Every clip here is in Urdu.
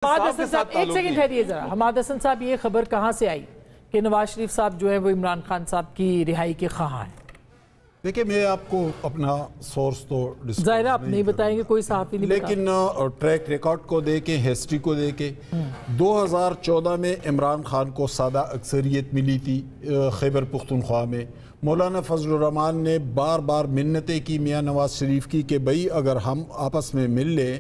حماد حسن صاحب ایک سیکنڈ ٹھہریے ذرا. حماد حسن صاحب یہ خبر کہاں سے آئی کہ نواز شریف صاحب جو ہے وہ عمران خان صاحب کی رہائی کے خواہاں ہیں؟ دیکھیں میں آپ کو اپنا سورس تو ظاہر آپ نہیں بتائیں گے, کوئی صحافی نہیں بتا, لیکن ٹریک ریکارڈ کو دے کے ہسٹری کو دے کے 2014 میں عمران خان کو سادہ اکثریت ملی تھی خیبر پختونخوا میں. مولانا فضل الرحمان نے بار بار منتیں کی میاں نواز شریف کی کہ بھئی اگر ہم آپس میں مل لیں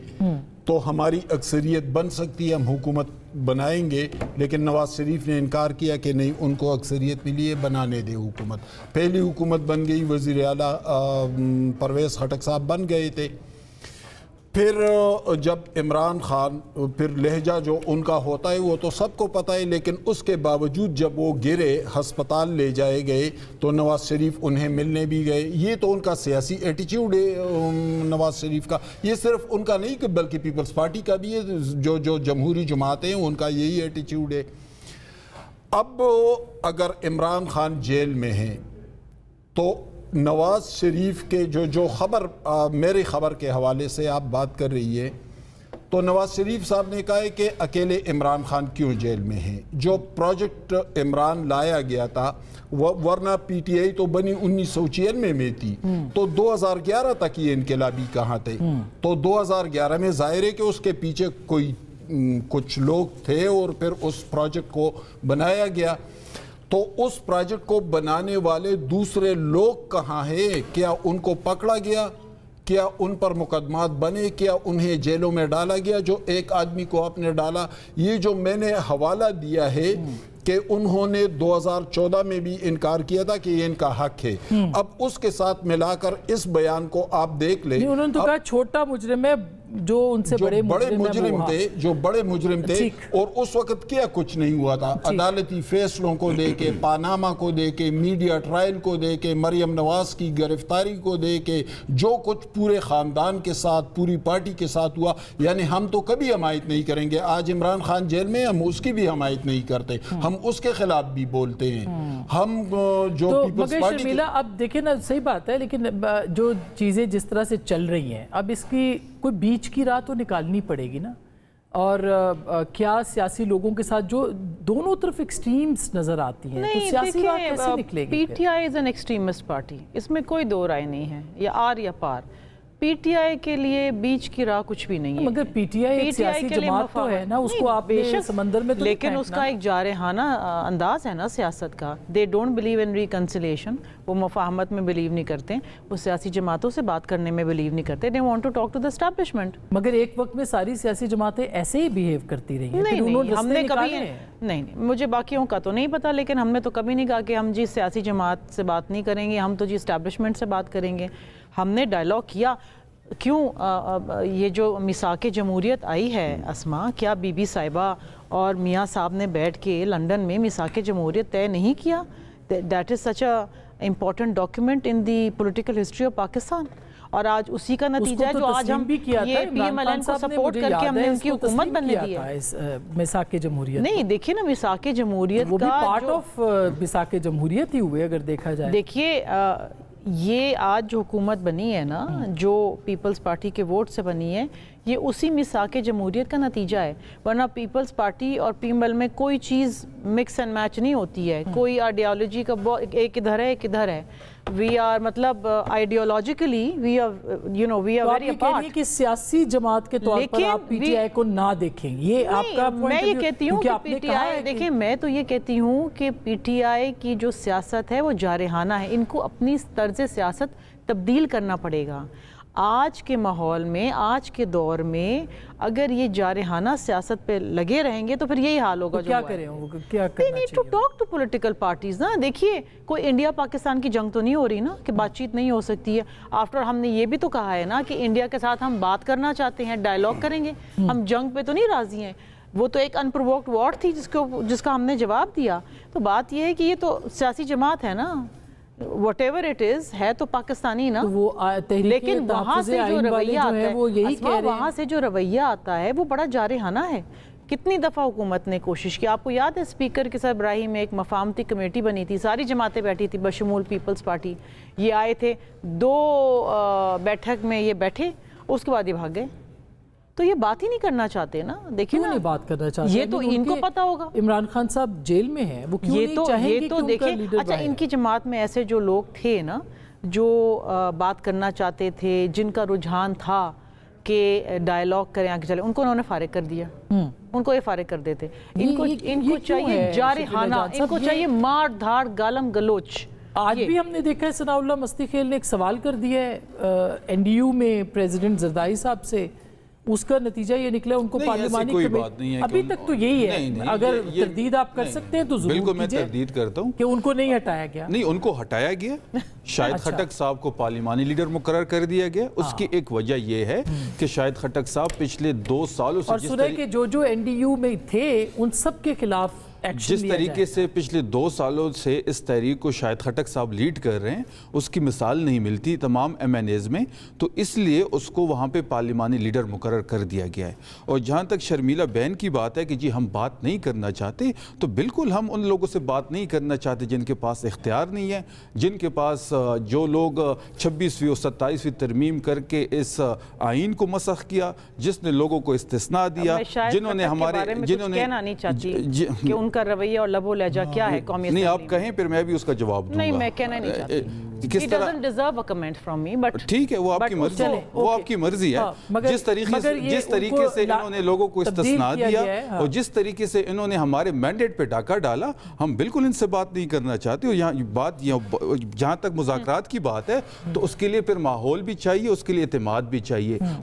تو ہماری اکثریت بن سکتی ہے, ہم حکومت بنائیں گے. لیکن نواز شریف نے انکار کیا کہ نہیں, ان کو اکثریت ملی ہے, بنانے دے حکومت. پہلی حکومت بن گئی, وزیر اعلیٰ پرویز خٹک صاحب بن گئے تھے. پھر جب عمران خان, پھر لہجہ جو ان کا ہوتا ہے وہ تو سب کو پتہ ہے, لیکن اس کے باوجود جب وہ گرے, ہسپتال لے جائے گئے تو نواز شریف انہیں ملنے بھی گئے. یہ تو ان کا سیاسی ایٹیچیوڈ ہے نواز شریف کا. یہ صرف ان کا نہیں بلکہ پیپلز پارٹی کا بھی ہے, جو جمہوری جماعتیں ہیں ان کا یہی ایٹیچیوڈ ہے. اب اگر عمران خان جیل میں ہیں تو نواز شریف کے جو خبر, میری خبر کے حوالے سے آپ بات کر رہی ہے, تو نواز شریف صاحب نے کہا ہے کہ اکیلے عمران خان کیوں جیل میں ہیں. جو پروجیکٹ عمران لایا گیا تھا, ورنہ پی ٹی آئی تو بنی 1996 میں تھی, تو 2011 تک یہ انقلابی کہاں تھے. تو 2011 میں ظاہر ہے کہ اس کے پیچھے کچھ لوگ تھے اور پھر اس پروجیکٹ کو بنایا گیا. تو اس پروجیکٹ کو بنانے والے دوسرے لوگ کہاں ہیں؟ کیا ان کو پکڑا گیا؟ کیا ان پر مقدمات بنے؟ کیا انہیں جیلوں میں ڈالا گیا جو ایک آدمی کو آپ نے ڈالا؟ یہ جو میں نے حوالہ دیا ہے کہ انہوں نے 2014 میں بھی انکار کیا تھا کہ یہ ان کا حق ہے. اب اس کے ساتھ ملا کر اس بیان کو آپ دیکھ لیں. انہوں نے تو کہا چھوٹا مجرم ہے, جو ان سے بڑے مجرم تھے, جو بڑے مجرم تھے, اور اس وقت کیا کچھ نہیں ہوا تھا. عدالتی فیصلوں کو دے کے, پاناما کو دے کے, میڈیا ٹرائل کو دے کے, مریم نواز کی گرفتاری کو دے کے, جو کچھ پورے خاندان کے ساتھ, پوری پارٹی کے ساتھ ہوا, یعنی ہم تو کبھی حمایت نہیں کریں گے. آج عمران خان جیل میں, ہم اس کی بھی حمایت نہیں کرتے, ہم اس کے خلاف بھی بولتے ہیں. ہم جو پیپلز پارٹی, مگر شرمیلا اب دیکھیں نا, صحیح بات ہے, لیکن جو چیزیں جس طرح سے چل رہی ہیں, اب اس کی کوئی بیچ کی راہ تو نکالنی پڑے گی نا. اور کیا سیاسی لوگوں کے ساتھ جو دونوں طرف ایکسٹریمز نظر آتی ہیں, تو سیاسی راہ کیسے نکلے گی؟ P T I is an extremist party, اس میں کوئی دو رائے نہیں ہے, یا آر یا پار. پی ٹی آئی کے لیے بیچ کی راہ کچھ بھی نہیں ہے. مگر پی ٹی آئی ایک سیاسی جماعت تو ہے نا, اس کو آپ نے سمندر میں تو لیکن اس کا ایک جارحانہ انداز ہے نا سیاست کا. They don't believe in reconciliation, وہ مفاہمت میں بلیو نہیں کرتے, وہ سیاسی جماعتوں سے بات کرنے میں بلیو نہیں کرتے. They want to talk to the establishment. مگر ایک وقت میں ساری سیاسی جماعتیں ایسے ہی بیہیو کرتی رہی ہیں. نہیں, ہم نے کبھی نہیں, مجھے باقیوں کا تو نہیں پتا, لیکن ہم نے تو کبھی نہیں کہا کہ ہم جی سیاسی جماعت سے بات نہیں کریں گے, ہم تو جی اسٹیبلشمنٹ سے بات کریں گے. ہم نے ڈائلاگ کیا. کیوں یہ جو میثاق جمہوریت آئی ہے اسما, کیا بی بی صاحبہ اور میاں صاحب نے بیٹھ کے لنڈن میں میثاق جمہوریت طے نہیں کیا؟ That is such a important document in the political history of Pakistan. اور آج اسی کا نتیجہ ہے جو آج ہم یہ پی ایم ایل این کو سپورٹ کر کے ہم نے ان کی حکومت بننے دی ہے. میثاق جمہوریت نہیں, دیکھیے نا, میثاق جمہوریت وہ بھی پارٹ آف میثاق جمہوریت ہی ہوئے اگر دیکھا جائے. دیکھیے یہ آج جو حکومت بنی ہے نا, جو پیپلز پارٹی کے ووٹ سے بنی ہے, یہ اسی میثاق جمہوریت کا نتیجہ ہے. ورنہ پیپلز پارٹی اور پی ایم ایل میں کوئی چیز مکس اینڈ میچ نہیں ہوتی ہے. کوئی آئیڈیالوجی کا ایک ادھر ہے, ایک ادھر ہے. وی آر مطلب ideologically we are we are very apart. کہ سیاسی جماعت کے طور پر آپ پی ٹی آئی کو نہ دیکھیں, یہ آپ کا میں یہ کہتی ہوں کہ پی ٹی آئی, دیکھیں میں تو یہ کہتی ہوں کہ پی ٹی آئی کی جو سیاست ہے وہ جارحانہ ہے. ان کو اپنی طرز سیاست تبدیل کرنا پڑے گا. آج کے ماحول میں, آج کے دور میں اگر یہ جارحانہ سیاست پہ لگے رہیں گے تو پھر یہی حال ہوگا. کیا کریں, کیا کرنا چاہیے؟ To talk to political parties نا. دیکھیے کوئی انڈیا پاکستان کی جنگ تو نہیں ہو رہی نا کہ بات چیت نہیں ہو سکتی ہے. آفٹر ہم نے یہ بھی تو کہا ہے نا کہ انڈیا کے ساتھ ہم بات کرنا چاہتے ہیں, ڈائلاگ کریں گے, ہم جنگ پہ تو نہیں راضی ہیں. وہ تو ایک انپرووکڈ وار تھی جس کا ہم نے جواب دیا. تو بات یہ ہے کہ یہ تو سیاسی جماعت ہے نا, وٹ ایور اٹ از, ہے تو پاکستانی نا. لیکن وہاں سے جو رویہ آتا ہے, وہاں سے جو رویہ آتا ہے وہ بڑا جارحانہ ہے. کتنی دفعہ حکومت نے کوشش کی, آپ کو یاد ہے اسپیکر کے ساتھ ابراہیم میں ایک مفاہمتی کمیٹی بنی تھی, ساری جماعتیں بیٹھی تھی بشمول پیپلز پارٹی. یہ آئے تھے, 2 بیٹھک میں یہ بیٹھے, اس کے بعد یہ بھاگ گئے. تو یہ بات ہی نہیں کرنا چاہتے نا. دیکھیں نہیں بات کرنا چاہتے, یہ تو ان کو پتا ہوگا. عمران خان صاحب جیل میں ہیں, وہ کیوں نہیں چاہیں گے کہ ان کا لیڈر اچھا ان کی جماعت میں ایسے جو لوگ تھے نا جو بات کرنا چاہتے تھے, جن کا رجحان تھا کہ ڈائیلاگ کریں آگے چلیں, ان کو انہوں نے فارغ کر دیا, ان کو یہ فارغ کر دیتے. ان کو چاہیے جارحانہ, ان کو چاہیے مار دھاڑ گالم گلوچ. آج بھی ہم نے دیکھا ہے ثناء اللہ مستی خیل نے ایک سوال کر دیا ہے این ڈی یو میں پریزیڈنٹ زرداری صاحب سے, اس کا نتیجہ یہ نکلا ان کو پارلیمانی کمیٹی, ابھی تک تو یہی ہے, اگر تردید آپ کر سکتے ہیں تو ضرور بالکل میں تردید کرتا ہوں کہ ان کو نہیں ہٹایا گیا. نہیں, ان کو ہٹایا گیا, شاہد خٹک صاحب کو پارلیمانی لیڈر مقرر کر دیا گیا. اس کی ایک وجہ یہ ہے کہ شاہد خٹک صاحب پچھلے 2 سالوں سے, اور سنیں کہ جو این ڈی یو میں تھے ان سب کے خلاف جس طریقے سے پچھلے 2 سالوں سے اس تحریک کو شاہد خٹک صاحب لیڈ کر رہے ہیں, اس کی مثال نہیں ملتی تمام ایم این ایز میں, تو اس لیے اس کو وہاں پہ پارلیمانی لیڈر مقرر کر دیا گیا ہے. اور جہاں تک شرمیلا بہن کی بات ہے کہ جی ہم بات نہیں کرنا چاہتے, تو بالکل ہم ان لوگوں سے بات نہیں کرنا چاہتے جن کے پاس اختیار نہیں ہے, جن کے پاس جو لوگ 26ویں اور 27ویں ترمیم کر کے اس آئین کو مسخ کیا, جس نے لوگوں کو استثناء دیا, جنہوں نے ہمارے کہنا نہیں چاہتی کہ ان کا رویہ اور لب و لہجہ کیا ہے قومی نہیں, آپ کہیں پھر میں بھی اس کا جواب دوں گا. نہیں, میں کہنا نہیں چاہتی. He doesn't deserve a comment from me, but ٹھیک ہے, وہ آپ کی مرضی ہے, وہ آپ کی مرضی ہے. جس طریقے سے انہوں نے لوگوں کو استثناء دیا اور جس طریقے سے انہوں نے ہمارے مینڈیٹ پہ ڈاکہ ڈالا, ہم بالکل ان سے بات نہیں کرنا چاہتے. اور جہاں تک مذاکرات کی بات ہے تو اس کے لیے پھر ماحول بھی چاہیے, اس کے لیے اعتماد بھی چاہیے.